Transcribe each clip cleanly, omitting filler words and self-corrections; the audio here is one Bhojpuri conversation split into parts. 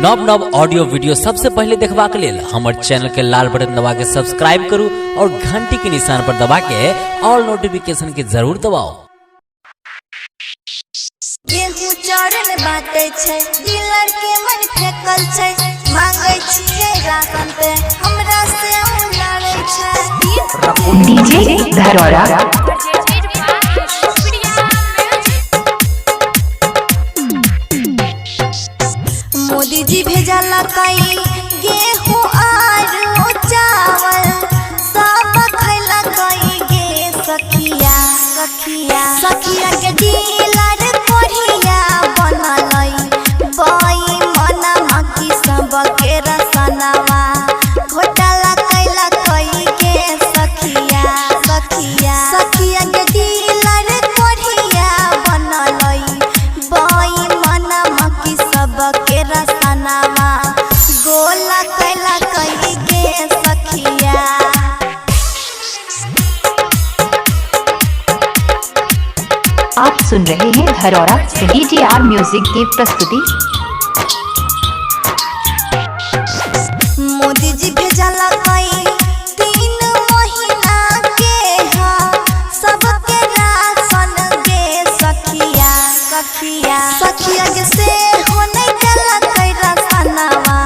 नव नव ऑडियो वीडियो सबसे पहले देखबा के लेल हमर चैनल के लाल बटन दबा के सब्सक्राइब करू और घंटी के निशान पर दबा के ऑल नोटिफिकेशन के जरूर दबाओ। गेहूं चढ़ल बाटे छै, डीलर के मन फेकल छै, मांगे छियै राशन पे हमरा से लड़ै छै। डीजे धरोरा मोदी जी भेजला कई गेहूं आर चावल सब खैला कई गे सखिया सखिया सखिया के डीलर कोढ़िया बनलई बई मना मकी सब के रसनवा घोटाला कैला कई गे सखिया सखिया सखिया के डीलर कोढ़िया बनलई बई मना मकी सब के रसनवा गोला कैला कई गे सखिया। आप सुन रहे हैं धरोरा DTR म्यूजिक की प्रस्तुति। मोदी जी भेजला कई 3 महीना के हा सबके राशन गे सखिया सखिया सखिया के से होने चला कई रसनवा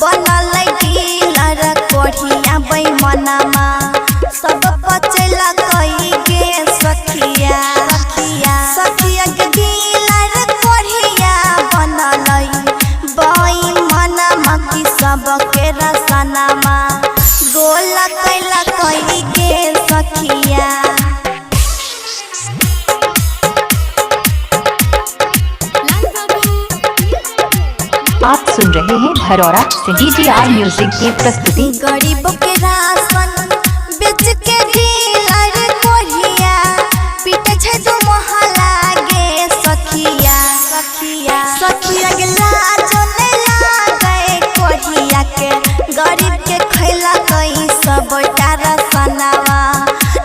बनल डीलर कोढ़िया बेईमानमा सब पचला कई गे सखिया सखिया सखिया के डीलर कोढ़िया बनलई बेईमानमा की सब के रसनमा गोला कैला कई गे सखिया। आप सुन रहे हैं धरोरा DTR म्यूजिक की प्रस्तुति। गरीब के राशन बेच के डीलर कोढ़िया पीटे छै दो मोहल्ला गे सखिया सखिया सखिया के लाज ने लागे कोढ़िया के गरीब के खैला कई सब रसनवा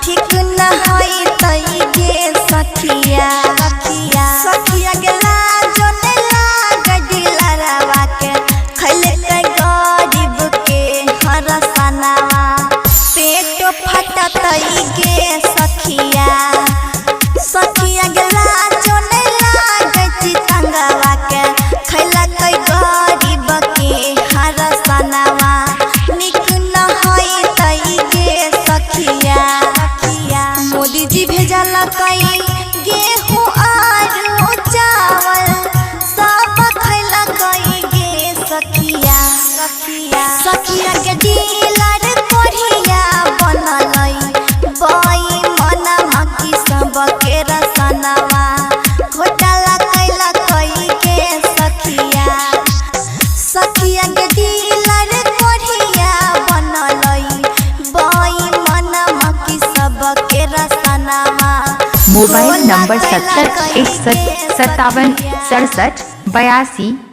ठीक न होई तई गे सखिया सखिया सखिया के लाज ने लागे डीलरवा के खैले के गरीब के रसनवा पेट फटतई गे सखिया सखिया के लाज ने लागे चितंगवा के खैला कई गरीब के रसनवा निक न होई तई गे सखिया सखिया। मोदी जी भेजला कई गेहूं आर चावल सब खैला कई गे सखिया सखिया सखिया के डीलर कोढ़िया बनलई बई मना मकी सब के रसनवा घोटाला कैला कई गे सखिया सखिया के डीलर कोढ़िया बनलई बई मना मकी सब के रसनवा। Mobile number 70 61 57 67 82